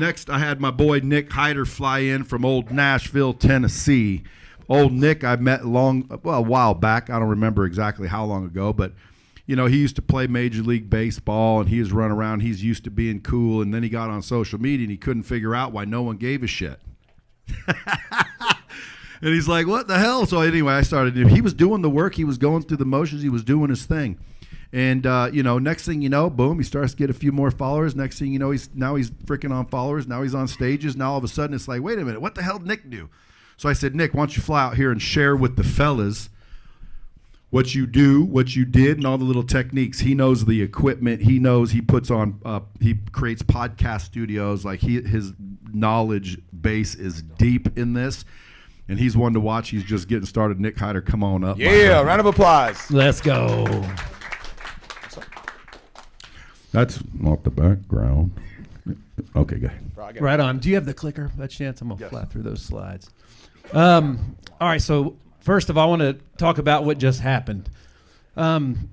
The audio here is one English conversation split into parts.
next I had my boy Nick Hyder fly in from old Nashville, Tennessee. Old Nick I met a while back. I don't remember exactly how long ago, but he used to play Major League Baseball, and he was running around. He's used to being cool, and then he got on social media, and he couldn't figure out why no one gave a shit. And he's like, what the hell? So anyway, I started. He was doing the work. He was going through the motions. He was doing his thing. And, next thing you know, boom, he starts to get a few more followers. Next thing you know, he's freaking on followers. Now he's on stages. Now all of a sudden it's like, wait a minute, what the hell did Nick do? So I said, Nick, why don't you fly out here and share with the fellas what you do, what you did, and all the little techniques. He knows the equipment. He knows he puts on, he creates podcast studios. Like his knowledge base is deep in this. And he's one to watch. He's just getting started. Nick Hyder, come on up. Yeah, round of applause. Let's go. That's not the background. Okay, go ahead. Right on. Do you have the clicker by chance? I'm going to fly through those slides. All right, so first of all, I want to talk about what just happened. Can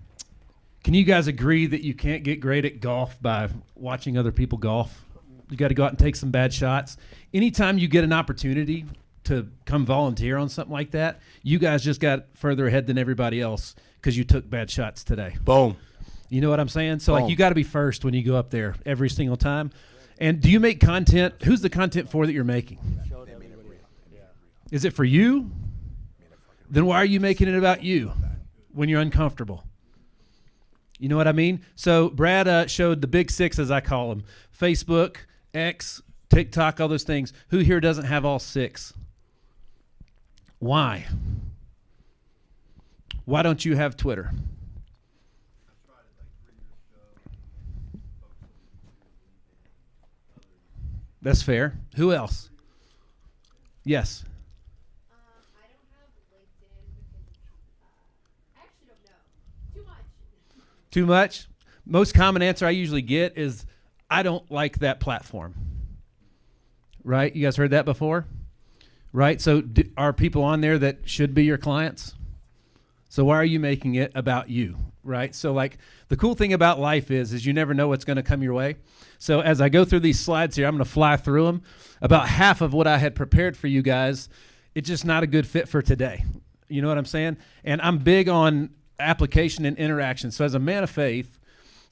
you guys agree that you can't get great at golf by watching other people golf? You got to go out and take some bad shots. Anytime you get an opportunity to come volunteer on something like that, you guys just got further ahead than everybody else because you took bad shots today. Boom. You know what I'm saying? So like you got to be first when you go up there every single time. And do you make content? Who's the content for that you're making? Is it for you? Then why are you making it about you when you're uncomfortable? You know what I mean? So Brad showed the big six, as I call them: Facebook, X, TikTok, all those things. Who here doesn't have all six? Why? Why don't you have Twitter? That's fair. Who else? Yes. I don't have LinkedIn because I actually don't know. Too much. Too much? Most common answer I usually get is, I don't like that platform. Right? You guys heard that before? Right? So are people on there that should be your clients? So why are you making it about you? Right? So like the cool thing about life is you never know what's going to come your way. So as I go through these slides here, I'm going to fly through them. About half of what I had prepared for you guys, it's just not a good fit for today. You know what I'm saying? And I'm big on application and interaction. So as a man of faith,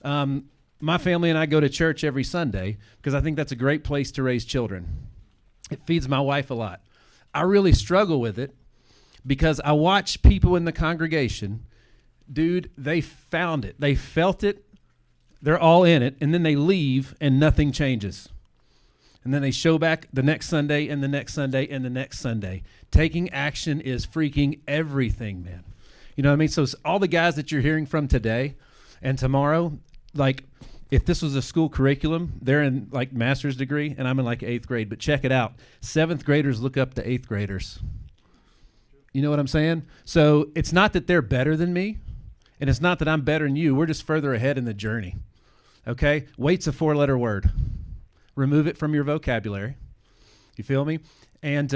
my family and I go to church every Sunday because I think that's a great place to raise children. It feeds my wife a lot. I really struggle with it because I watch people in the congregation, dude, they found it. They felt it. They're all in it. And then they leave and nothing changes. And then they show back the next Sunday and the next Sunday and the next Sunday. Taking action is freaking everything, man. You know what I mean? So all the guys that you're hearing from today and tomorrow, like if this was a school curriculum, they're in like master's degree and I'm in like 8th grade. But check it out. 7th graders look up to 8th graders. You know what I'm saying? So it's not that they're better than me, and it's not that I'm better than you. We're just further ahead in the journey. Okay? Wait's a 4-letter word. Remove it from your vocabulary. You feel me? And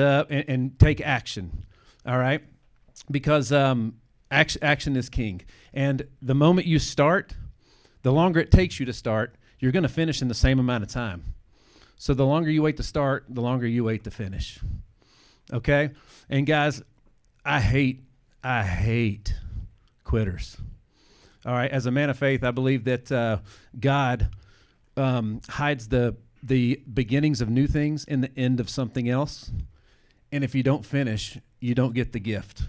take action. All right? Because action is king. And the moment you start, the longer it takes you to start, you're going to finish in the same amount of time. So the longer you wait to start, the longer you wait to finish. Okay? And guys, I hate quitters. All right, as a man of faith, I believe that God hides the beginnings of new things in the end of something else. And if you don't finish, you don't get the gift.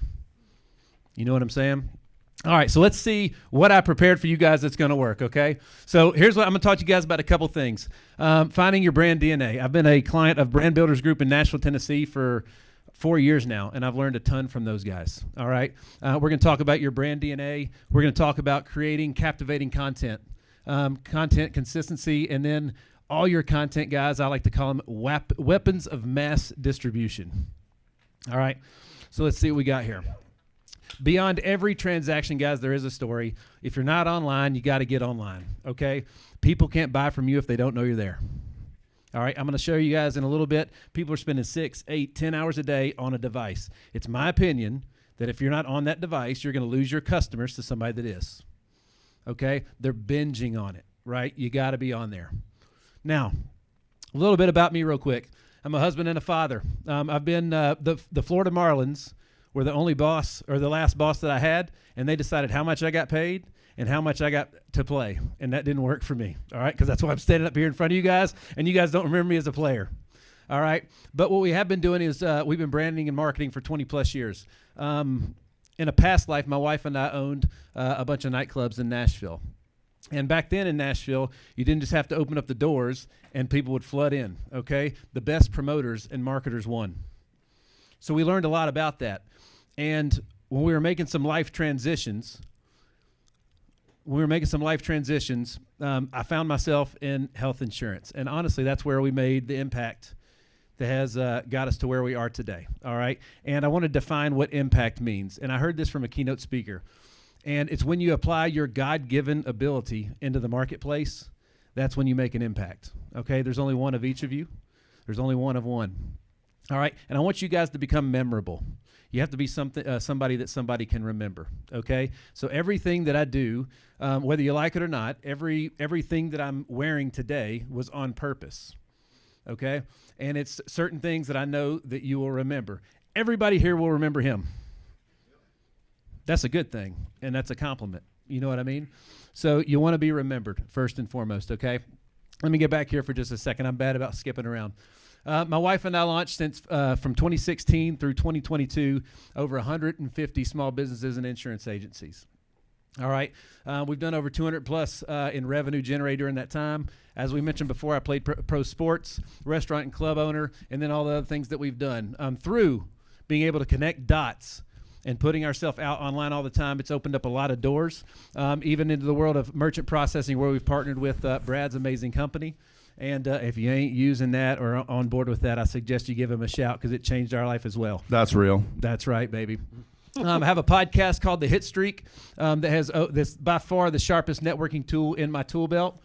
You know what I'm saying? All right, so let's see what I prepared for you guys that's going to work, okay? So here's what I'm going to talk to you guys about: a couple things. Finding your brand DNA. I've been a client of Brand Builders Group in Nashville, Tennessee for 4 years now, and I've learned a ton from those guys. All right, we're going to talk about your brand DNA. We're going to talk about creating captivating content, content consistency, and then all your content, guys, I like to call them weapons of mass distribution. All right, so let's see what we got here. Beyond every transaction, guys, there is a story. If you're not online, you got to get online, okay? People can't buy from you if they don't know you're there. All right, I'm going to show you guys in a little bit. People are spending 6, 8, 10 hours a day on a device. It's my opinion that if you're not on that device, you're going to lose your customers to somebody that is. Okay? They're binging on it, right? You got to be on there. Now, A little bit about me real quick. I'm a husband and a father. I've been the Florida Marlins were the only boss or the last boss that I had, and they decided how much I got paid and how much I got to play, and that didn't work for me, all right, because that's why I'm standing up here in front of you guys, and you guys don't remember me as a player, all right? But what we have been doing is we've been branding and marketing for 20-plus years. In a past life, my wife and I owned a bunch of nightclubs in Nashville. And back then in Nashville, you didn't just have to open up the doors and people would flood in, okay? The best promoters and marketers won. So we learned a lot about that. And when we were making some life transitions, I found myself in health insurance. And honestly, that's where we made the impact that has got us to where we are today, all right? And I want to define what impact means. And I heard this from a keynote speaker. And it's when you apply your God-given ability into the marketplace, that's when you make an impact, okay? There's only one of each of you. There's only one of one, all right? And I want you guys to become memorable. You have to be somebody that somebody can remember, okay? So everything that I do, whether you like it or not, everything that I'm wearing today was on purpose, okay? And it's certain things that I know that you will remember. Everybody here will remember him. That's a good thing, and that's a compliment. You know what I mean? So you want to be remembered first and foremost, okay? Let me get back here for just a second. I'm bad about skipping around. My wife and I launched since from 2016 through 2022 over 150 small businesses and insurance agencies. All right. We've done over 200 plus in revenue generated during that time. As we mentioned before, I played pro sports, restaurant and club owner, and then all the other things that we've done. Through being able to connect dots and putting ourselves out online all the time, it's opened up a lot of doors, even into the world of merchant processing, where we've partnered with Brad's amazing company. And if you ain't using that or on board with that, I suggest you give him a shout because it changed our life as well. That's real. That's right, baby. I have a podcast called The Hit Streak that has this by far the sharpest networking tool in my tool belt.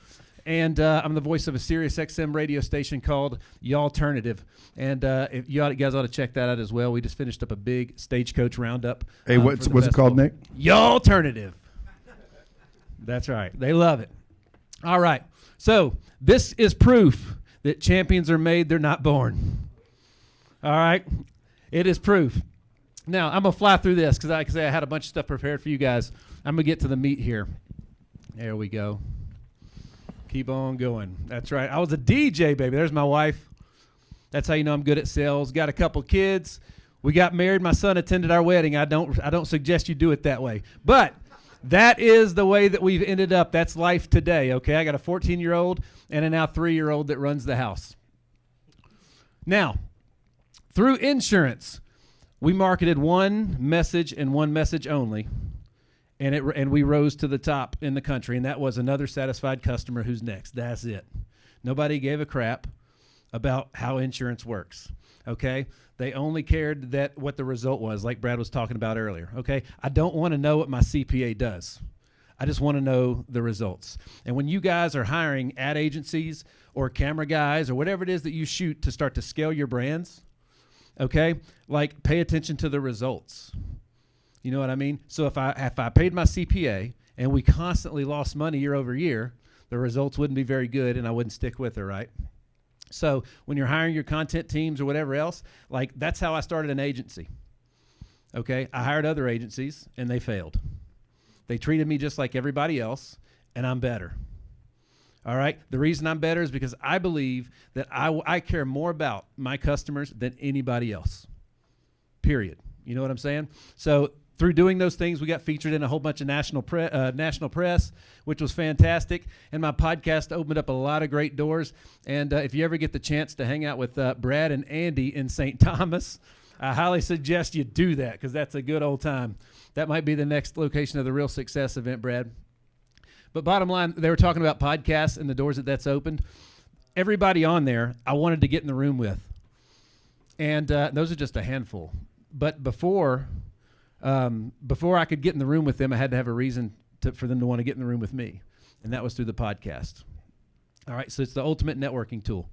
And I'm the voice of a Sirius XM radio station called Y'Alternative. And if you guys ought to check that out as well. We just finished up a big Stagecoach roundup. Hey, what's it called, Nick? Y'Alternative. That's right. They love it. All right. So this is proof that champions are made, they're not born. All right? It is proof. Now, I'm going to fly through this because I had a bunch of stuff prepared for you guys. I'm going to get to the meat here. There we go. Keep on going. That's right. I was a DJ, baby. There's my wife. That's how you know I'm good at sales. Got a couple kids. We got married. My son attended our wedding. I don't suggest you do it that way. But that is the way that we've ended up. That's life today, okay? I got a 14-year-old and a now 3-year-old that runs the house. Now, through insurance, we marketed one message and one message only. And we rose to the top in the country, and that was another satisfied customer who's next. That's it. Nobody gave a crap about how insurance works, okay? They only cared that what the result was, like Brad was talking about earlier, okay? I don't want to know what my CPA does. I just want to know the results. And when you guys are hiring ad agencies or camera guys or whatever it is that you shoot to start to scale your brands, okay, like pay attention to the results. You know what I mean? So if I paid my CPA and we constantly lost money year over year, the results wouldn't be very good and I wouldn't stick with it, right? So when you're hiring your content teams or whatever else, like that's how I started an agency. Okay? I hired other agencies and they failed. They treated me just like everybody else and I'm better. All right? The reason I'm better is because I believe that I care more about my customers than anybody else. Period. You know what I'm saying? So through doing those things, we got featured in a whole bunch of national press, which was fantastic. And my podcast opened up a lot of great doors. And if you ever get the chance to hang out with Brad and Andy in St. Thomas, I highly suggest you do that because that's a good old time. That might be the next location of the Real Success event, Brad. But bottom line, they were talking about podcasts and the doors that's opened. Everybody on there, I wanted to get in the room with. And those are just a handful. But before I could get in the room with them, I had to have a reason for them to want to get in the room with me. And that was through the podcast. All right, so it's the ultimate networking tool.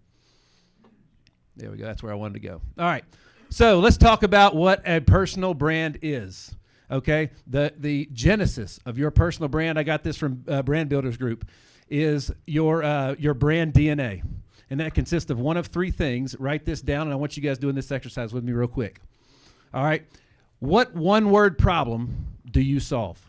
There we go. That's where I wanted to go. All right, so let's talk about what a personal brand is. Okay, the genesis of your personal brand, I got this from Brand Builders Group, is your brand DNA. And that consists of one of three things. Write this down, and I want you guys doing this exercise with me real quick. All right. What one-word problem do you solve?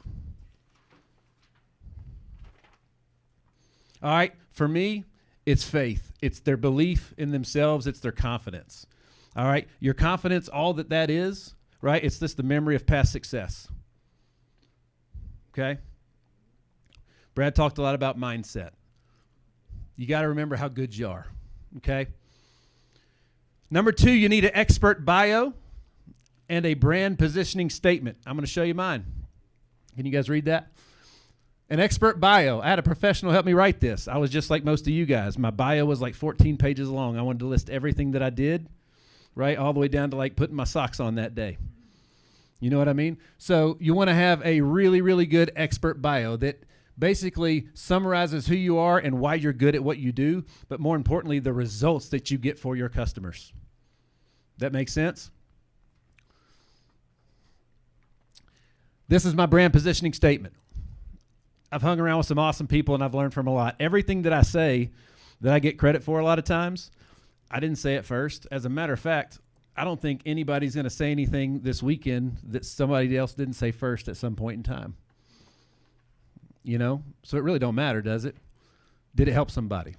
All right. For me, it's faith. It's their belief in themselves. It's their confidence. All right. Your confidence, all that is, right? It's just the memory of past success. Okay. Brad talked a lot about mindset. You got to remember how good you are. Okay. Number 2, you need an expert bio and a brand positioning statement. I'm going to show you mine. Can you guys read that? An expert bio. I had a professional help me write this. I was just like most of you guys. My bio was like 14 pages long. I wanted to list everything that I did, right, all the way down to like putting my socks on that day. You know what I mean? So you want to have a really, really good expert bio that basically summarizes who you are and why you're good at what you do, but more importantly, the results that you get for your customers. That makes sense? This is my brand positioning statement. I've hung around with some awesome people and I've learned from a lot. Everything that I say that I get credit for a lot of times, I didn't say it first. As a matter of fact, I don't think anybody's going to say anything this weekend that somebody else didn't say first at some point in time. You know? So it really don't matter, does it? Did it help somebody?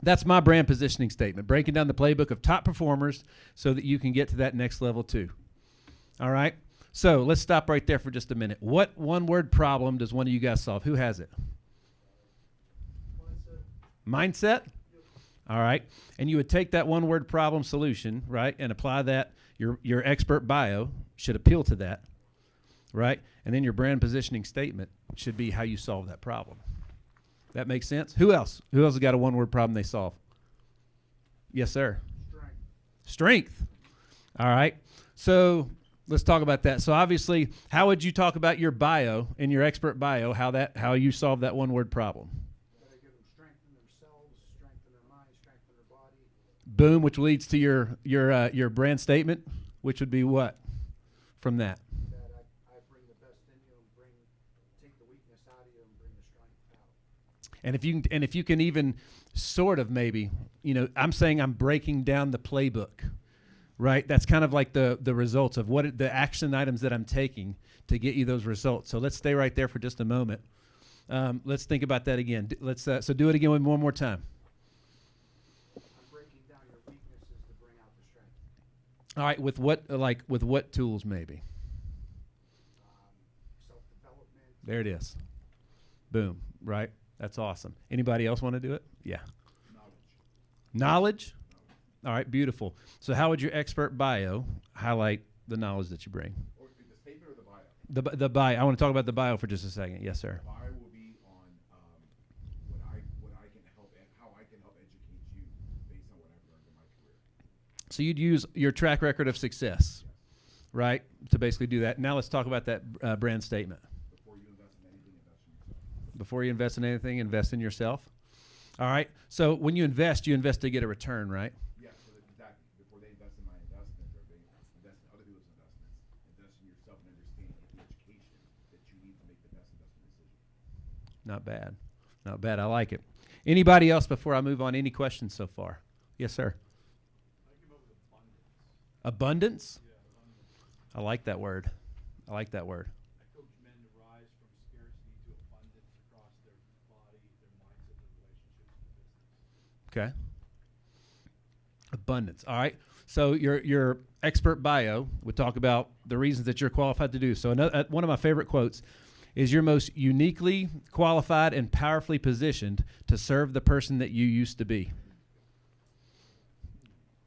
That's my brand positioning statement, breaking down the playbook of top performers so that you can get to that next level too. All right? So let's stop right there for just a minute. What one-word problem does one of you guys solve? Who has it? Mindset? All right. And you would take that one-word problem solution, right, and apply that. Your expert bio should appeal to that, right? And then your brand positioning statement should be how you solve that problem. That makes sense? Who else? Who else has got a one-word problem they solve? Yes, sir. Strength. All right. So let's talk about that. So obviously, how would you talk about your bio, in your expert bio, how you solve that one-word problem? Boom, which leads to your brand statement, which would be what from that? That I bring the best in you and take the weakness out of you and bring the strength out. And if you can even sort of maybe, I'm saying I'm breaking down the playbook, right? That's kind of like the results of what the action items that I'm taking to get you those results. So let's stay right there for just a moment. Let's think about that again. So do it again one more time. All right, with what tools maybe? Self-development. There it is. Boom, right? That's awesome. Anybody else want to do it? Yeah. Knowledge? All right, beautiful. So how would your expert bio highlight the knowledge that you bring? Or the statement or the bio? The bio. I want to talk about the bio for just a second. Yes, sir. The bio will be on what I can help and how I can help educate you based on what I've learned in my career. So you'd use your track record of success, right, to basically do that. Now let's talk about that brand statement. Before you invest in anything, invest in yourself. Before you invest in anything, invest in yourself. All right. So when you invest to get a return, right? Yeah, so exactly. Before they invest in my investment or they invest in other people's investments, invest in yourself and understand the education that you need to make the best investment decision. Not bad. Not bad. I like it. Anybody else before I move on? Any questions so far? Yes, sir. Abundance? Yeah, abundance. I like that word. I like that word. I coach men to rise from scarcity to abundance across their body, their mindset, their relationships, and business. Okay. Abundance. All right. So your expert bio would talk about the reasons that you're qualified to do. So one of my favorite quotes is you're most uniquely qualified and powerfully positioned to serve the person that you used to be.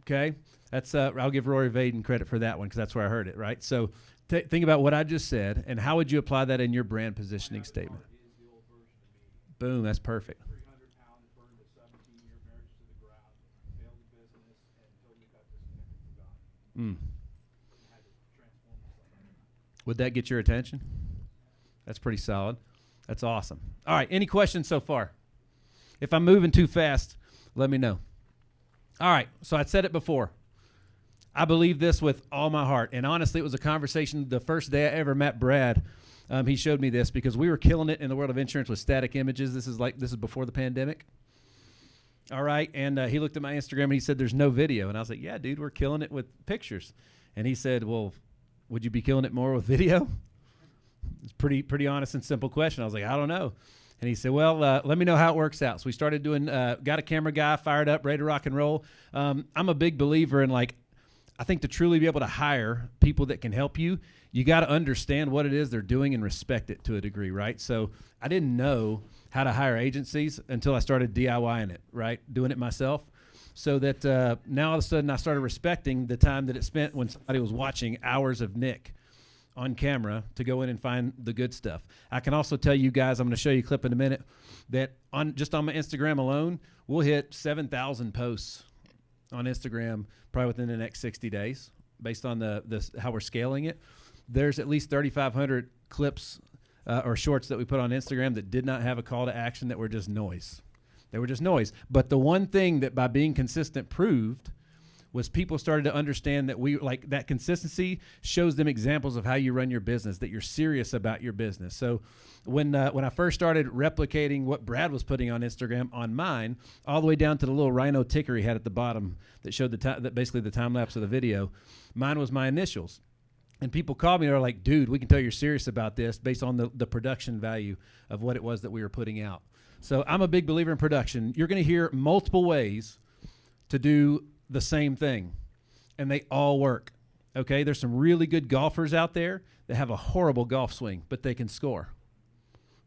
Okay. That's I'll give Rory Vaden credit for that one because that's where I heard it, right? So think about what I just said and how would you apply that in your brand positioning statement? Is the old version of me. Boom, that's perfect. 300 pounds, burned a 17-year marriage to the ground, failed the business, and totally got disconnected from God. And had to transform myself. Would that get your attention? That's pretty solid. That's awesome. All right, any questions so far? If I'm moving too fast, let me know. All right, so I said it before. I believe this with all my heart. And honestly, it was a conversation the first day I ever met Brad. He showed me this because we were killing it in the world of insurance with static images. This is before the pandemic. All right. And he looked at my Instagram and he said, there's no video. And I was like, yeah, dude, we're killing it with pictures. And he said, well, would you be killing it more with video? It's pretty honest and simple question. I was like, I don't know. And he said, well, let me know how it works out. So we started doing, got a camera guy fired up, ready to rock and roll. I'm a big believer in, like, I think to truly be able to hire people that can help you, you got to understand what it is they're doing and respect it to a degree, right? So I didn't know how to hire agencies until I started DIYing it, right? Doing it myself. So that now all of a sudden I started respecting the time that it spent when somebody was watching hours of Nick on camera to go in and find the good stuff. I can also tell you guys, I'm going to show you a clip in a minute, that just on my Instagram alone, we'll hit 7,000 posts on Instagram probably within the next 60 days based on how we're scaling it. There's at least 3,500 clips or shorts that we put on Instagram that did not have a call to action, that were just noise. They were just noise. But the one thing that by being consistent proved was people started to understand that that consistency shows them examples of how you run your business, that you're serious about your business. So when I first started replicating what Brad was putting on Instagram on mine, all the way down to the little rhino ticker he had at the bottom that showed that basically the time lapse of the video, mine was my initials. And people called me and are like, dude, we can tell you're serious about this based on the production value of what it was that we were putting out. So I'm a big believer in production. You're going to hear multiple ways to do the same thing, and they all work. Okay, there's some really good golfers out there that have a horrible golf swing, but they can score,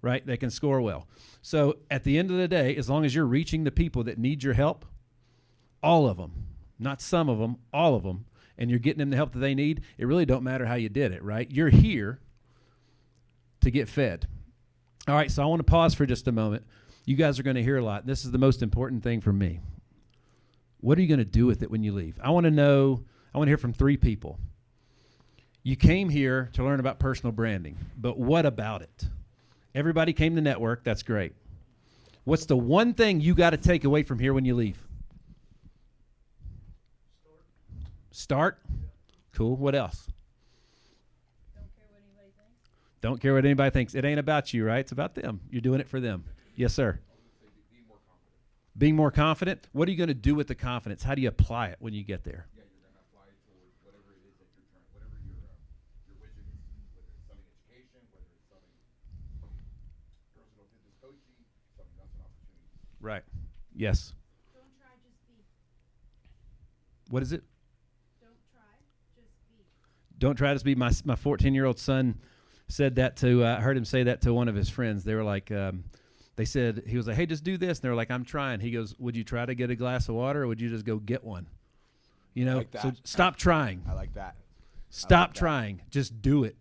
right? They can score well. So at the end of the day, as long as you're reaching the people that need your help, all of them, not some of them, all of them, and you're getting them the help that they need, it really don't matter how you did it, right? You're here to get fed. All right, so I want to pause for just a moment. You guys are going to hear a lot. This is the most important thing for me. What are you going to do with it when you leave? I want to hear from 3 people. You came here to learn about personal branding, but what about it? Everybody came to network. That's great. What's the one thing you got to take away from here when you leave? Start? Cool. What else? Don't care what anybody thinks. It ain't about you, right? It's about them. You're doing it for them. Yes, sir. Being more confident. What are you going to do with the confidence? How do you apply it when you get there? Yeah, you're going to apply it towards whatever it is that you're trying, whatever your vision is, whether it's selling education, whether it's selling personal fitness coaching, something that's an opportunity. Right. Yes. Don't try, just be. What is it? Don't try, just be. Don't try to be. My 14-year-old son said that to, I heard him say that to one of his friends. They were like, they said, he was like, hey, just do this. And they were like, I'm trying. He goes, would you try to get a glass of water, or would you just go get one? You know, like that. So stop trying. I like that. Stop trying. Just do it.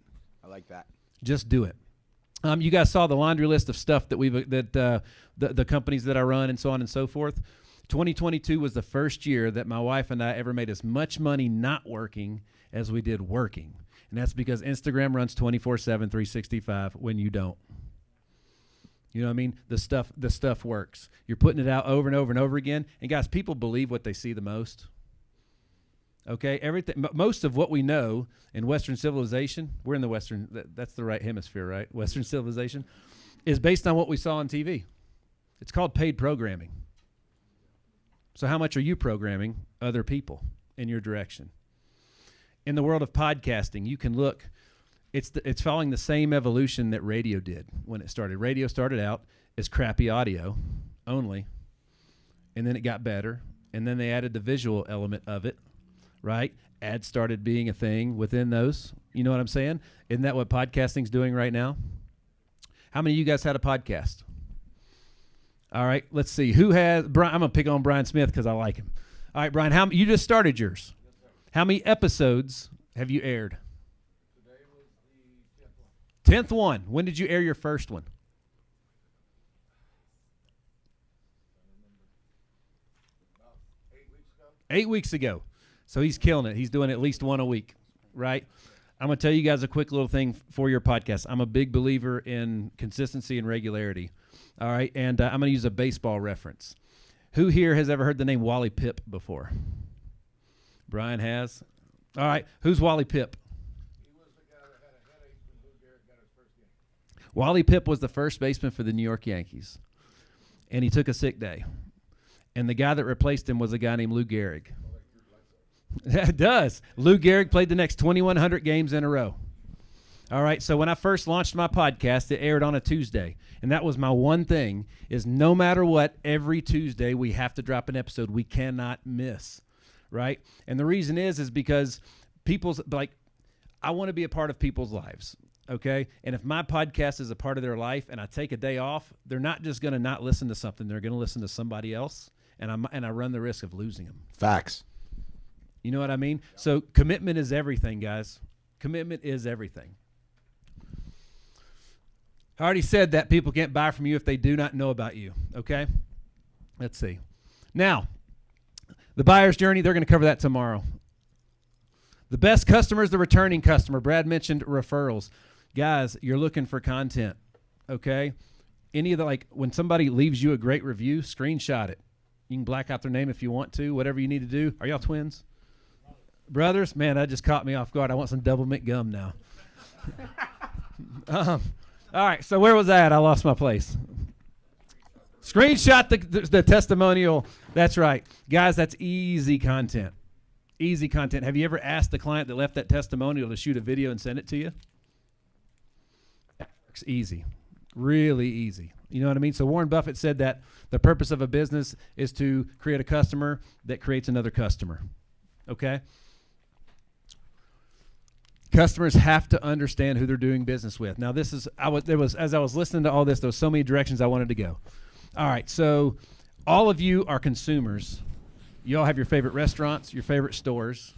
I like that. Just do it. You guys saw the laundry list of stuff that the companies that I run and so on and so forth. 2022 was the first year that my wife and I ever made as much money not working as we did working. And that's because Instagram runs 24/7, 365 when you don't. You know what I mean? The stuff works. You're putting it out over and over and over again. And guys, people believe what they see the most. Okay, everything. Most of what we know in Western civilization, we're in the Western. That's the right hemisphere, right? Western civilization is based on what we saw on TV. It's called paid programming. So how much are you programming other people in your direction? In the world of podcasting, you can look. It's following the same evolution that radio did when it started. Radio started out as crappy audio only, and then it got better, and then they added the visual element of it, right? Ads started being a thing within those. You know what I'm saying? Isn't that what podcasting's doing right now? How many of you guys had a podcast? All right, let's see. Who has Brian? I'm going to pick on Brian Smith because I like him. All right, Brian, you just started yours. How many episodes have you aired? 10th one. When did you air your first one? About 8 weeks ago. 8 weeks ago. So he's killing it. He's doing at least one a week, right? I'm going to tell you guys a quick little thing for your podcast. I'm a big believer in consistency and regularity. All right, and I'm going to use a baseball reference. Who here has ever heard the name Wally Pipp before? Brian has. All right, who's Wally Pipp? Wally Pipp was the first baseman for the New York Yankees, and he took a sick day. And the guy that replaced him was a guy named Lou Gehrig. It does. Lou Gehrig played the next 2,100 games in a row. All right, so when I first launched my podcast, it aired on a Tuesday. And that was my one thing, is no matter what, every Tuesday we have to drop an episode. We cannot miss, right? And the reason is because I want to be a part of people's lives, okay? And if my podcast is a part of their life and I take a day off, they're not just going to not listen to something. They're going to listen to somebody else, and I run the risk of losing them. Facts. You know what I mean? So commitment is everything, guys. Commitment is everything. I already said that people can't buy from you if they do not know about you, okay? Let's see. Now, the buyer's journey, they're going to cover that tomorrow. The best customer is the returning customer. Brad mentioned referrals. Guys, you're looking for content, okay? Any of the, when somebody leaves you a great review, screenshot it. You can black out their name if you want to, whatever you need to do. Are y'all twins? Brothers? Man, that just caught me off guard. I want some double mint gum now. All right, so where was I at? I lost my place. Screenshot the testimonial. That's right. Guys, that's easy content. Easy content. Have you ever asked the client that left that testimonial to shoot a video and send it to you? It's easy. Really easy. You know what I mean? So Warren Buffett said that the purpose of a business is to create a customer that creates another customer. Okay? Customers have to understand who they're doing business with. Now, as I was listening to all this, there was so many directions I wanted to go. All right, so all of you are consumers. You all have your favorite restaurants, your favorite stores,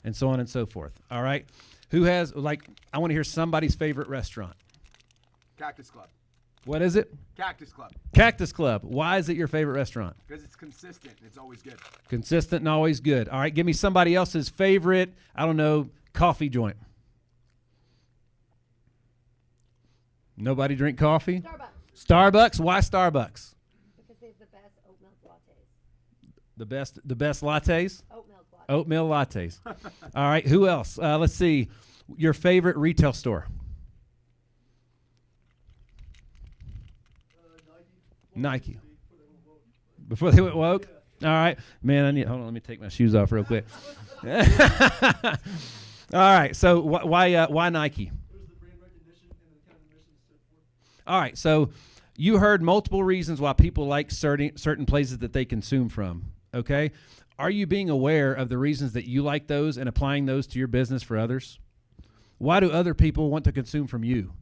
and so on and so forth. All right? Who has, I want to hear somebody's favorite restaurant. Cactus Club. What is it? Cactus Club. Cactus Club. Why is it your favorite restaurant? Because it's consistent. It's always good. Consistent and always good. All right, give me somebody else's favorite, I don't know, coffee joint. Nobody drink coffee? Starbucks. Starbucks? Why Starbucks? Because they have the best oat milk lattes. The best lattes? Oat milk lattes. Oatmeal lattes. All right, who else? Let's see. Your favorite retail store? Nike. Before they went woke? All right. Man, hold on, let me take my shoes off real quick. All right, so why Nike? All right, so you heard multiple reasons why people like certain places that they consume from, okay? Are you being aware of the reasons that you like those and applying those to your business for others? Why do other people want to consume from you?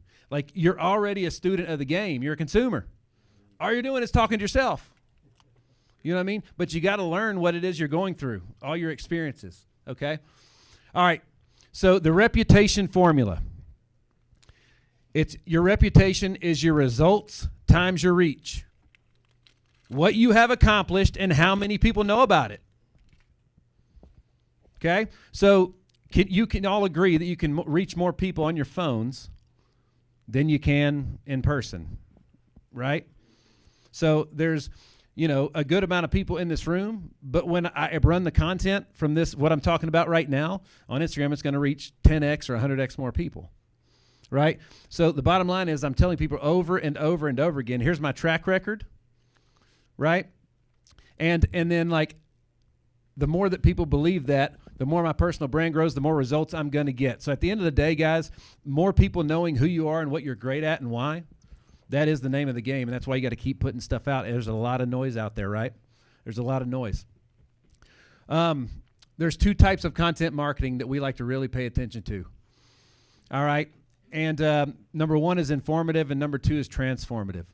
You're already a student of the game. You're a consumer. All you're doing is talking to yourself. You know what I mean? But you got to learn what it is you're going through, all your experiences, okay? All right, so the reputation formula. It's your reputation is your results times your reach. What you have accomplished and how many people know about it. Okay? So you can all agree that you can reach more people on your phones than you can in person, right? So there's, a good amount of people in this room, but when I run the content from this, what I'm talking about right now, on Instagram, it's going to reach 10x or 100x more people. Right? So the bottom line is I'm telling people over and over and over again, here's my track record, right? And then the more that people believe that, the more my personal brand grows, the more results I'm going to get. So at the end of the day, guys, more people knowing who you are and what you're great at and why, that is the name of the game, and that's why you got to keep putting stuff out. There's a lot of noise out there, right? There's a lot of noise. There's two types of content marketing that we like to really pay attention to. All right? And number one is informative, and number two is transformative.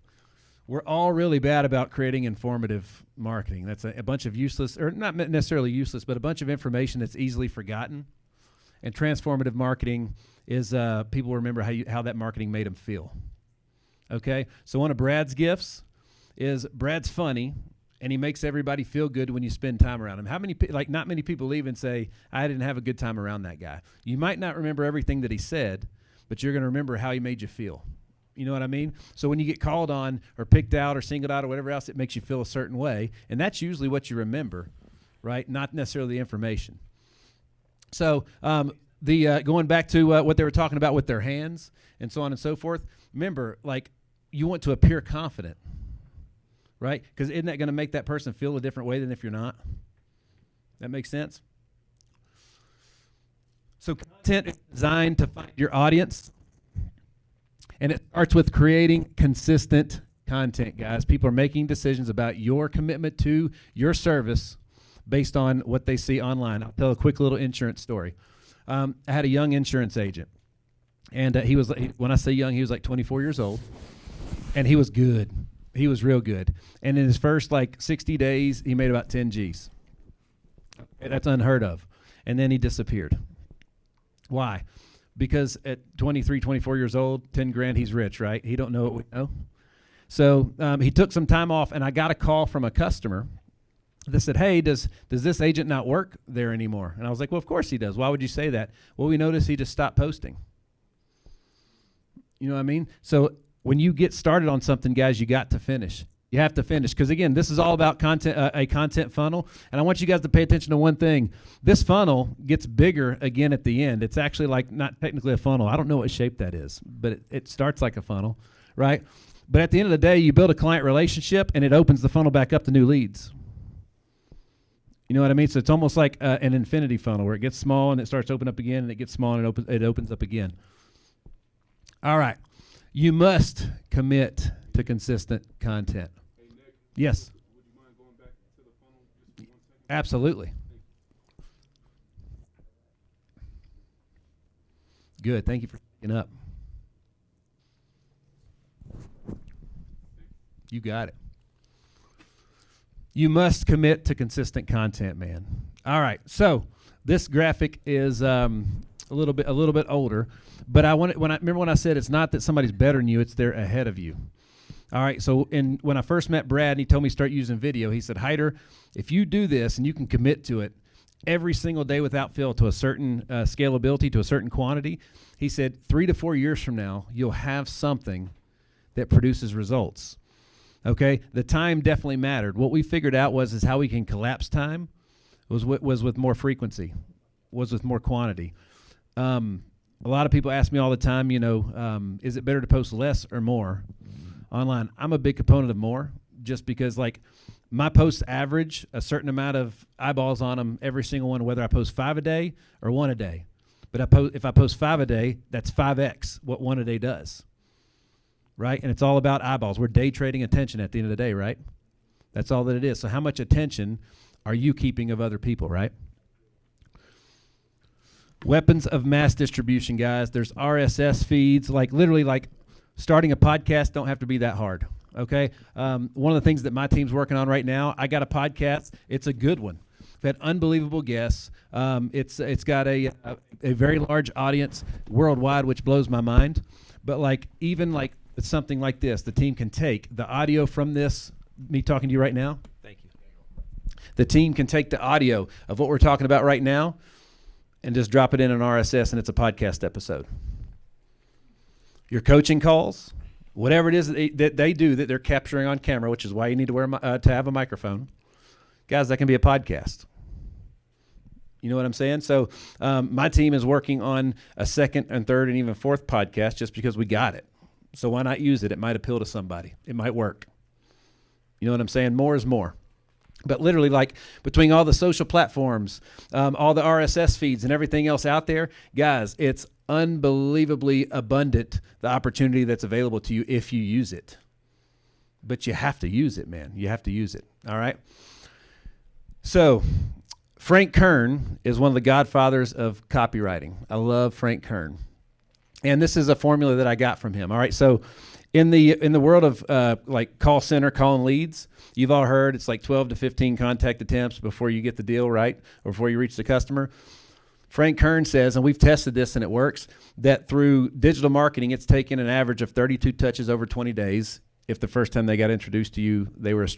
We're all really bad about creating informative marketing. That's a bunch of useless, or not necessarily useless, but a bunch of information that's easily forgotten. And transformative marketing is people remember how that marketing made them feel. Okay? So one of Brad's gifts is Brad's funny, and he makes everybody feel good when you spend time around him. How many, not many people leave and say, I didn't have a good time around that guy. You might not remember everything that he said, but you're going to remember how he made you feel. You know what I mean? So when you get called on or picked out or singled out or whatever else, it makes you feel a certain way, and that's usually what you remember, right? Not necessarily the information. So going back to what they were talking about with their hands and so on and so forth, remember, you want to appear confident, right? Because isn't that going to make that person feel a different way than if you're not? That makes sense? So content is designed to find your audience, and it starts with creating consistent content, guys. People are making decisions about your commitment to your service based on what they see online. I'll tell a quick little insurance story. I had a young insurance agent, and he was, when I say young, he was like 24 years old, and he was good. He was real good. And in his first like 60 days, he made about 10 G's. That's unheard of. And then he disappeared. Why? Because at 23, 24 years old, 10 grand, he's rich, right? He don't know what we know. So he took some time off, and I got a call from a customer that said, hey, does this agent not work there anymore? And I was like, well, of course he does. Why would you say that? Well, we noticed he just stopped posting. You know what I mean? So when you get started on something, guys, you got to finish. You have to finish. Because, again, this is all about content, a content funnel. And I want you guys to pay attention to one thing. This funnel gets bigger again at the end. It's actually like not technically a funnel. I don't know what shape that is, but it starts like a funnel, right? But at the end of the day, you build a client relationship, and it opens the funnel back up to new leads. You know what I mean? So it's almost like an infinity funnel where it gets small and it starts to open up again, and it gets small and it opens up again. All right. You must commit to consistent content. Hey, Nick, Yes, would you mind going back to the funnel just for 1 second? absolutely. Good. Thank you for picking up. You got it. You must commit to consistent content, man. All right. So this graphic is a little bit older, but remember when I said it's not that somebody's better than you, it's they're ahead of you. All right. So when I first met Brad and he told me to start using video, he said, Hyder, if you do this and you can commit to it every single day without fail to a certain scalability, to a certain quantity, he said 3 to 4 years from now, you'll have something that produces results. Okay, the time definitely mattered. What we figured out is how we can collapse time was with more frequency, was with more quantity. A lot of people ask me all the time, is it better to post less or more online? I'm a big component of more, just because like my posts average a certain amount of eyeballs on them, every single one, whether I post 5 a day or 1 a day. But if I post 5 a day, that's 5x what 1 a day does. Right? And it's all about eyeballs. We're day trading attention at the end of the day, right? That's all that it is. So how much attention are you keeping of other people, right? Weapons of mass distribution, guys. There's RSS feeds. Like literally like starting a podcast don't have to be that hard, okay? One of the things that my team's working on right now, I got a podcast. It's a good one. We've had unbelievable guests. It's got a very large audience worldwide, which blows my mind. But like even like something like this, the team can take the audio from this, me talking to you right now. Thank you. The team can take the audio of what we're talking about right now and just drop it in an RSS, and it's a podcast episode. Your coaching calls, whatever it is that they do that they're capturing on camera, which is why you need to have a microphone. Guys, that can be a podcast. You know what I'm saying? So my team is working on a second and third and even fourth podcast just because we got it. So why not use it? It might appeal to somebody. It might work. You know what I'm saying? More is more. But literally, like between all the social platforms, all the RSS feeds and everything else out there, guys, it's unbelievably abundant, the opportunity that's available to you if you use it. But you have to use it, man. You have to use it. All right? So Frank Kern is one of the godfathers of copywriting. I love Frank Kern. And this is a formula that I got from him. All right. So in the world of like call center, calling leads, you've all heard it's like 12 to 15 contact attempts before you get the deal, right? Or before you reach the customer. Frank Kern says, and we've tested this and it works, that through digital marketing, it's taken an average of 32 touches over 20 days if the first time they got introduced to you,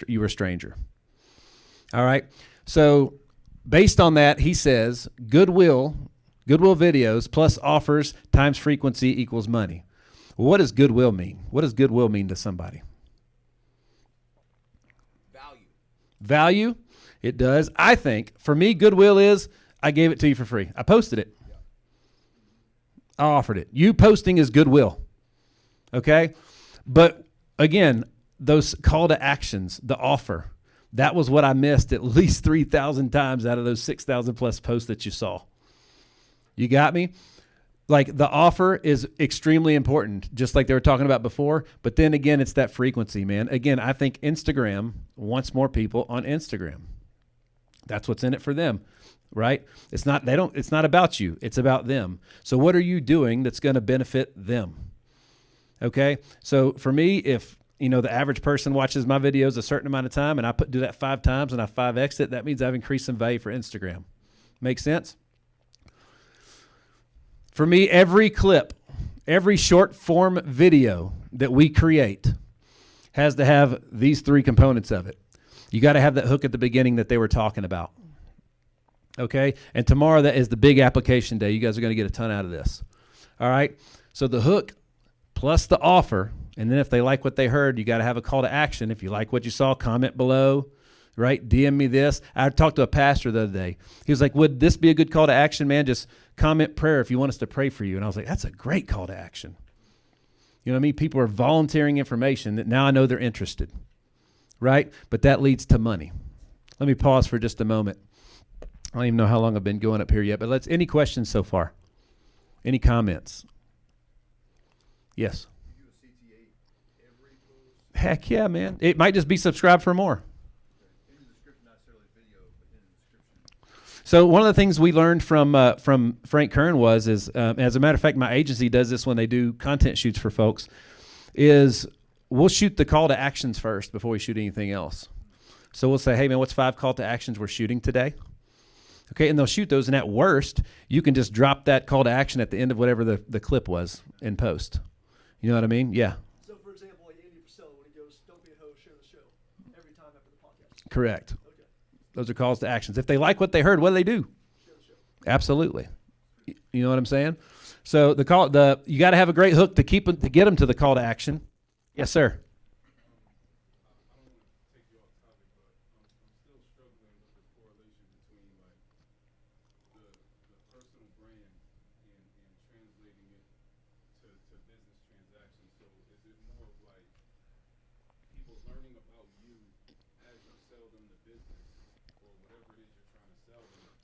you were a stranger. All right. So based on that, he says goodwill videos plus offers times frequency equals money. Well, what does goodwill mean? What does goodwill mean to somebody? Value? It does. I think, for me, goodwill is I gave it to you for free. I posted it. I offered it. You posting is goodwill. Okay? But, again, those call to actions, the offer, that was what I missed at least 3,000 times out of those 6,000 plus posts that you saw. You got me? Like the offer is extremely important, just like they were talking about before. But then again, it's that frequency, man. Again, I think Instagram wants more people on Instagram. That's what's in it for them, right? It's not about you. It's about them. So what are you doing that's going to benefit them? Okay. So for me, if the average person watches my videos a certain amount of time and I do that 5 times and I 5X it, that means I've increased some value for Instagram. Make sense? For me, every clip, every short form video that we create has to have these 3 components of it. You got to have that hook at the beginning that they were talking about. Okay? And tomorrow, that is the big application day. You guys are going to get a ton out of this. All right? So the hook plus the offer, and then if they like what they heard, you got to have a call to action. If you like what you saw, comment below, right? DM me this. I talked to a pastor the other day. He was like, would this be a good call to action, man? Just comment prayer if you want us to pray for you. And I was like, that's a great call to action. You know what I mean? People are volunteering information that now I know they're interested, right? But that leads to money. Let me pause for just a moment. I don't even know how long I've been going up here yet, but any questions so far? Any comments? Yes. You do a CTA every post? Heck yeah, man. It might just be subscribe for more. In the description, not necessarily video, but in the description. So one of the things we learned from Frank Kern is as a matter of fact, my agency does this when they do content shoots for folks, is we'll shoot the call to actions first before we shoot anything else. So we'll say, hey man, what's 5 call to actions we're shooting today? Okay, and they'll shoot those, and at worst, you can just drop that call to action at the end of whatever the clip was in post. You know what I mean? Yeah. So, for example, like Andy Frisella, when he goes, don't be a host, share the show, every time after the podcast. Correct. Okay. Those are calls to actions. If they like what they heard, what do they do? Share the show. Absolutely. You know what I'm saying? So you got to have a great hook to get them to the call to action. Yes, sir.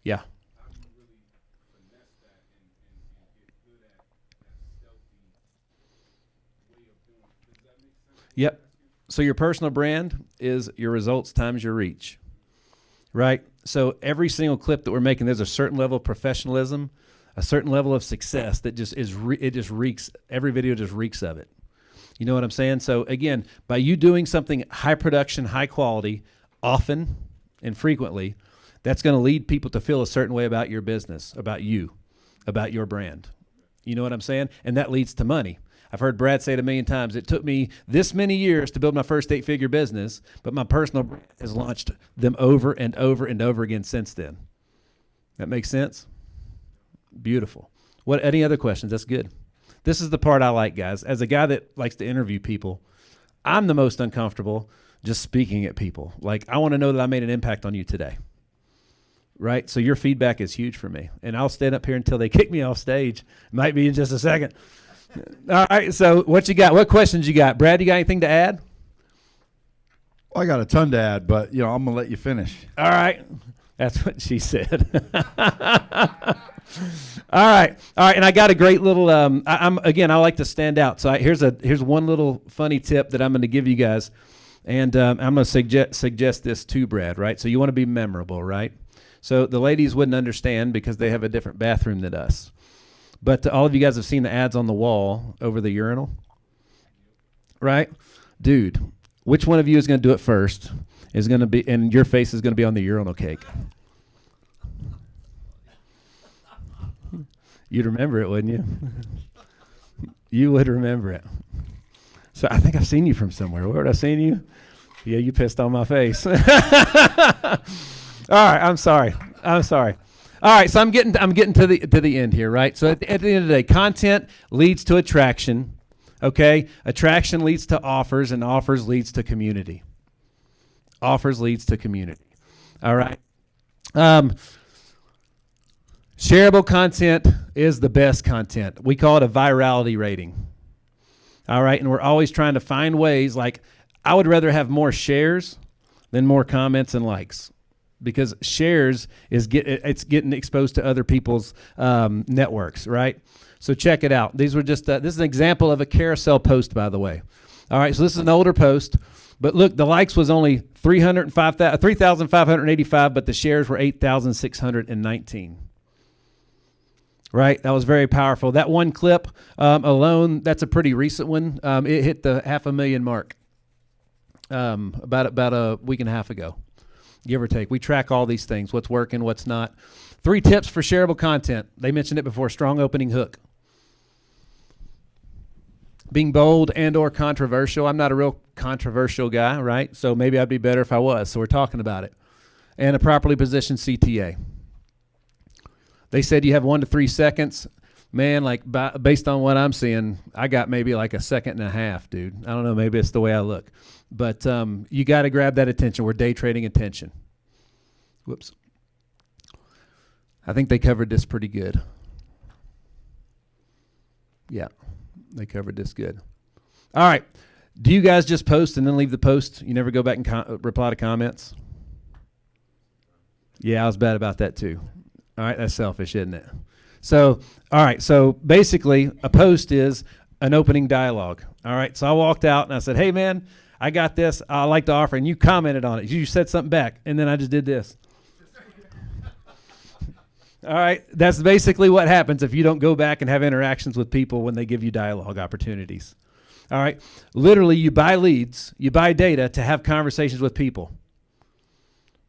Yeah. How do you really finesse that and get good at that stealthy way of doing it? Does that make sense? Yep. So your personal brand is your results times your reach, right? So every single clip that we're making, there's a certain level of professionalism, a certain level of success that just it just reeks. Every video just reeks of it. You know what I'm saying? So again, by you doing something high production, high quality, often and frequently, that's going to lead people to feel a certain way about your business, about you, about your brand. You know what I'm saying? And that leads to money. I've heard Brad say it 1,000,000 times. It took me this many years to build my first 8-figure business, but my personal brand has launched them over and over and over again since then. That makes sense? Beautiful. Any other questions? That's good. This is the part I like, guys. As a guy that likes to interview people, I'm the most uncomfortable just speaking at people. Like, I want to know that I made an impact on you today. Right? So your feedback is huge for me. And I'll stand up here until they kick me off stage. Might be in just a second. All right. So what you got? What questions you got? Brad, you got anything to add? Well, I got a ton to add, but I'm gonna let you finish. All right. That's what she said. All right. And I got a great little. I like to stand out. So here's one little funny tip that I'm going to give you guys, and I'm going to suggest this to Brad. Right. So you want to be memorable, right? So the ladies wouldn't understand because they have a different bathroom than us. But all of you guys have seen the ads on the wall over the urinal, right? Dude, which one of you is going to do it first is going to be, and your face is going to be on the urinal cake. You'd remember it, wouldn't you? You would remember it. So I think I've seen you from somewhere. Where would I seen you? Yeah, you pissed on my face. All right, I'm sorry. All right, so I'm getting to the end here, right? So at the end of the day, content leads to attraction, okay? Attraction leads to offers, and offers leads to community. Offers leads to community. All right. Shareable content is the best content. We call it a virality rating. All right, and we're always trying to find ways, like I would rather have more shares than more comments and likes, because shares is getting exposed to other people's networks, right? So check it out. These were just this is an example of a carousel post, by the way. All right, so this is an older post, but look, the likes was only 3,585, but the shares were 8,619. Right, that was very powerful. That one clip alone, that's a pretty recent one. It hit the 500,000 mark about a week and a half ago, give or take. We track all these things: what's working, what's not. 3 tips for shareable content. They mentioned it before: strong opening hook, being bold and or controversial. I'm not a real controversial guy, right? So maybe I'd be better if I was. So we're talking about it. And a properly positioned CTA. They said you have 1 to 3 seconds. Man, like based on what I'm seeing, I got maybe like a second and a half, dude. I don't know, maybe it's the way I look. But you got to grab that attention. We're day trading attention. Whoops. I think they covered this pretty good. Yeah, they covered this good. All right. Do you guys just post and then leave the post? You never go back and reply to comments? Yeah, I was bad about that too. All right, that's selfish, isn't it? So, all right, so basically a post is an opening dialogue. All right, so I walked out and I said, hey, man, I got this. I'd like to offer, and you commented on it. You said something back, and then I just did this. All right, that's basically what happens if you don't go back and have interactions with people when they give you dialogue opportunities. All right, literally you buy leads, you buy data to have conversations with people.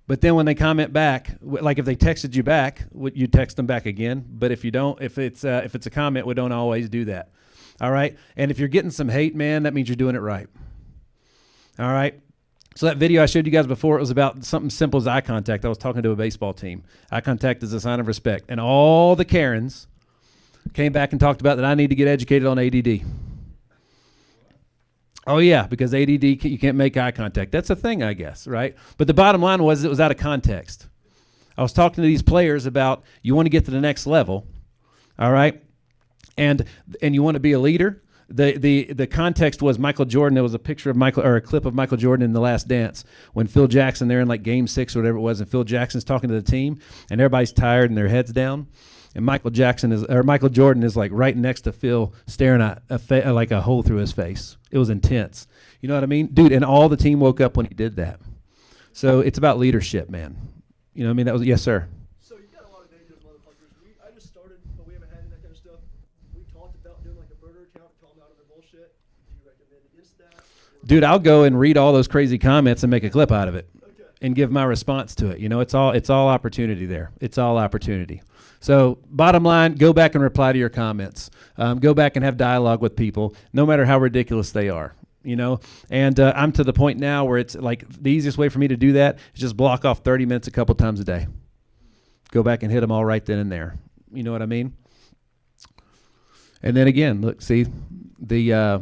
But then when they comment back, like if they texted you back, you text them back again. But if you don't, if it's a comment, we don't always do that. All right. And if you're getting some hate, man, that means you're doing it right. All right. So that video I showed you guys before, it was about something simple as eye contact. I was talking to a baseball team. Eye contact is a sign of respect. And all the Karens came back and talked about that I need to get educated on ADD. Oh, yeah, because ADD, you can't make eye contact. That's a thing, I guess, right? But the bottom line was it was out of context. I was talking to these players about you want to get to the next level, all right? And you want to be a leader. The context was Michael Jordan. There was a picture of Michael, or a clip of Michael Jordan in The Last Dance when Phil Jackson, they're in like game 6 or whatever it was, and Phil Jackson's talking to the team, and everybody's tired and their head's down. And Michael Jordan is like right next to Phil, staring at like a hole through his face. It was intense. You know what I mean? Dude, and all the team woke up when he did that. So it's about leadership, man. You know what I mean? That was, yes, sir. So you got a lot of negative motherfuckers. I just started, but we haven't had any of that kind of stuff. We talked about doing like a burner account, calling out of their bullshit. Do you recommend against that? Dude, I'll go and read all those crazy comments and make a clip out of it. Okay. And give my response to it. You know, it's all opportunity there. It's all opportunity. So bottom line, go back and reply to your comments. Go back and have dialogue with people, no matter how ridiculous they are. You know, and I'm to the point now where it's like the easiest way for me to do that is just block off 30 minutes a couple times a day. Go back and hit them all right then and there. You know what I mean? And then again, look, see the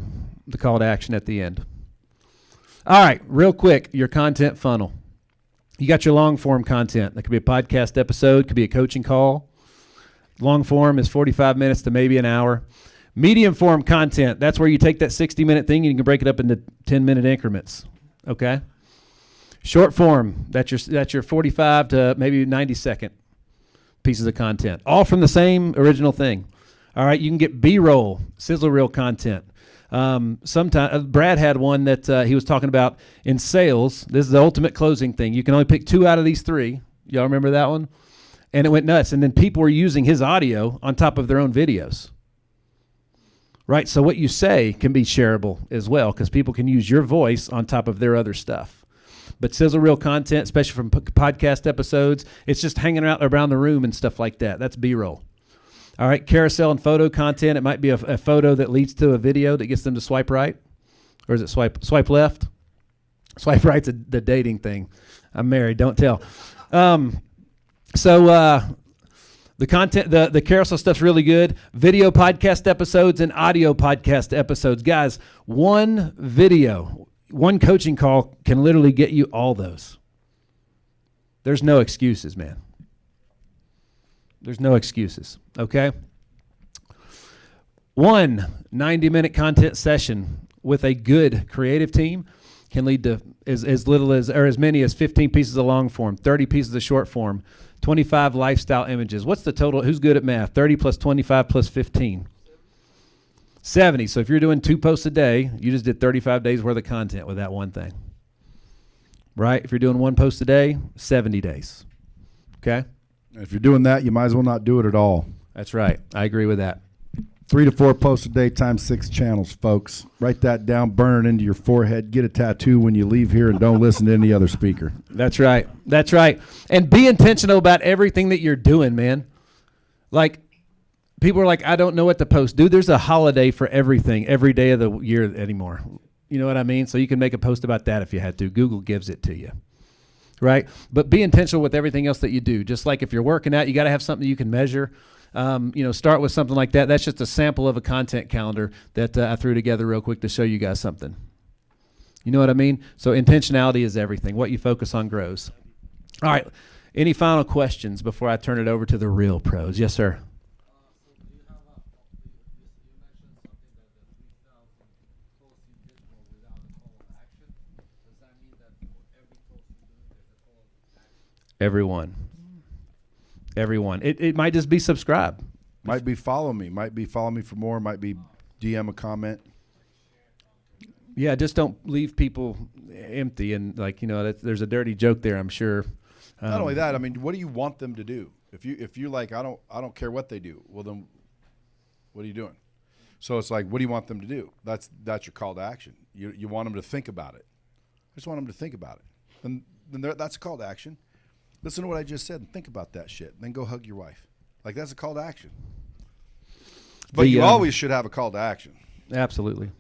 call to action at the end. All right, real quick, your content funnel. You got your long form content. That could be a podcast episode, could be a coaching call. Long form is 45 minutes to maybe an hour. Medium form content, that's where you take that 60-minute thing and you can break it up into 10-minute increments. Okay? Short form, that's your 45 to maybe 90-second pieces of content, all from the same original thing. All right, you can get B-roll, sizzle reel content. Sometimes Brad had one that he was talking about in sales. This is the ultimate closing thing. You can only pick 2 out of these 3. Y'all remember that one? And it went nuts. And then people were using his audio on top of their own videos. Right? So what you say can be shareable as well, because people can use your voice on top of their other stuff. But sizzle reel content, especially from podcast episodes, it's just hanging out around the room and stuff like that. That's B-roll. All right, carousel and photo content. It might be a photo that leads to a video that gets them to swipe right. Or is it swipe left? Swipe right's the dating thing. I'm married, don't tell. The content, the carousel stuff's really good. Video podcast episodes and audio podcast episodes. Guys, one video, one coaching call can literally get you all those. There's no excuses, man. There's no excuses, okay? One 90-minute content session with a good creative team can lead to as little as, or as many as 15 pieces of long form, 30 pieces of short form, 25 lifestyle images. What's the total? Who's good at math? 30 plus 25 plus 15. 70. So if you're doing 2 posts a day, you just did 35 days worth of content with that one thing. Right? If you're doing 1 post a day, 70 days. Okay? If you're doing that, you might as well not do it at all. That's right. I agree with that. 3 to 4 posts a day times 6 channels, folks. Write that down, burn it into your forehead, get a tattoo when you leave here, and don't listen to any other speaker. That's right. That's right. And be intentional about everything that you're doing, man. Like, people are like, I don't know what to post. Dude, there's a holiday for everything, every day of the year anymore. You know what I mean? So you can make a post about that if you had to. Google gives it to you. Right? But be intentional with everything else that you do. Just like if you're working out, you got to have something you can measure. Start with something like that. That's just a sample of a content calendar that I threw together real quick to show you guys something. You know what I mean? So intentionality is everything. What you focus on grows. All right. Any final questions before I turn it over to the real pros? Yes, sir. Everyone. It might just be subscribe. Might be follow me. Might be follow me for more. Might be DM a comment. Yeah, just don't leave people empty and there's a dirty joke there, I'm sure. Not only that, I mean, what do you want them to do? If you like, I don't care what they do. Well, then, what are you doing? So it's like, what do you want them to do? That's your call to action. You want them to think about it. I just want them to think about it. And then that's a call to action. Listen to what I just said and think about that shit. Then go hug your wife. Like, that's a call to action. But you always should have a call to action. Absolutely.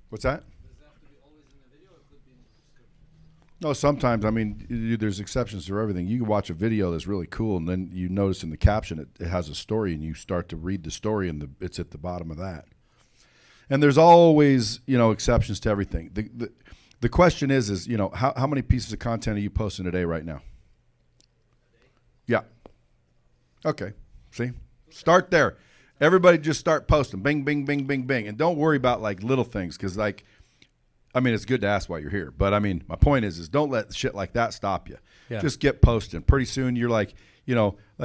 What's that? No, sometimes, I mean, there's exceptions to everything. You can watch a video that's really cool, and then you notice in the caption it has a story, and you start to read the story, and it's at the bottom of that. And there's always, exceptions to everything. The question is how many pieces of content are you posting a day right now? Yeah. Okay. See? Start there. Everybody just start posting. Bing, bing, bing, bing, bing. And don't worry about like little things because it's good to ask why you're here. But I mean, my point is don't let shit like that stop you. Yeah. Just get posting. Pretty soon you're like,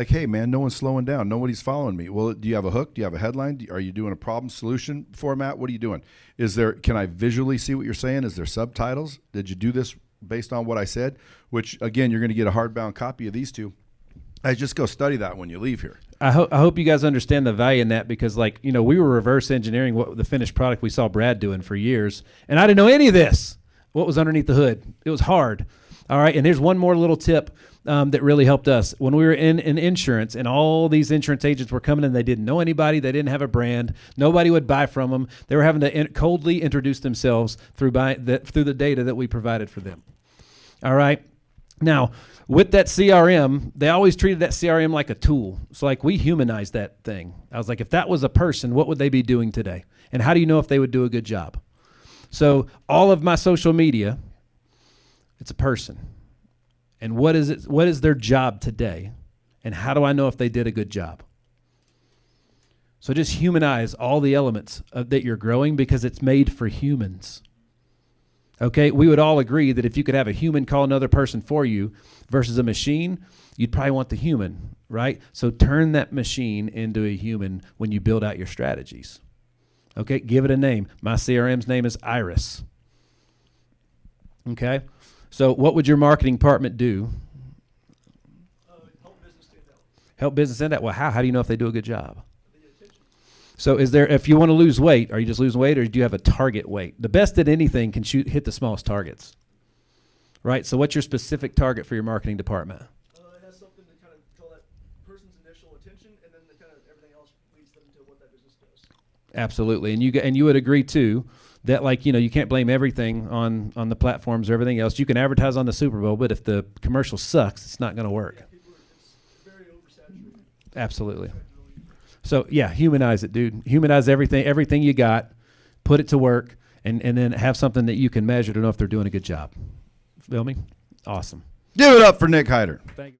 hey, man, no one's slowing down. Nobody's following me. Well, do you have a hook? Do you have a headline? Are you doing a problem solution format? What are you doing? Can I visually see what you're saying? Is there subtitles? Did you do this based on what I said? Which, again, you're going to get a hardbound copy of these two. Just go study that when you leave here. I hope you guys understand the value in that because, we were reverse engineering what the finished product we saw Brad doing for years, and I didn't know any of this. What was underneath the hood? It was hard. All right, and there's one more little tip that really helped us. When we were in insurance and all these insurance agents were coming in, they didn't know anybody, they didn't have a brand, nobody would buy from them. They were having to coldly introduce themselves through the data that we provided for them. All right, now with that CRM, they always treated that CRM like a tool. So like we humanized that thing. I was like, if that was a person, what would they be doing today? And how do you know if they would do a good job? So all of my social media, it's a person. And what is their job today? And how do I know if they did a good job? So just humanize all the elements that you're growing because it's made for humans. Okay, we would all agree that if you could have a human call another person for you versus a machine, you'd probably want the human, right? So turn that machine into a human when you build out your strategies. Okay, give it a name. My CRM's name is Iris. Okay, so what would your marketing department do? Help business stand out. Help business stand out. Well, how? How do you know if they do a good job? So if you want to lose weight, are you just losing weight or do you have a target weight? The best at anything can hit the smallest targets, right? So what's your specific target for your marketing department? It has something to kind of draw that person's initial attention, and then everything else leads them to what that business does. Absolutely, and you would agree too that you can't blame everything on the platforms or everything else. You can advertise on the Super Bowl, but if the commercial sucks, it's not going to work. Yeah, it's very oversaturated. Absolutely. So yeah, humanize it, dude. Humanize everything you got, put it to work, and then have something that you can measure to know if they're doing a good job. Feel me? Awesome. Give it up for Nick Hyder. Thank you.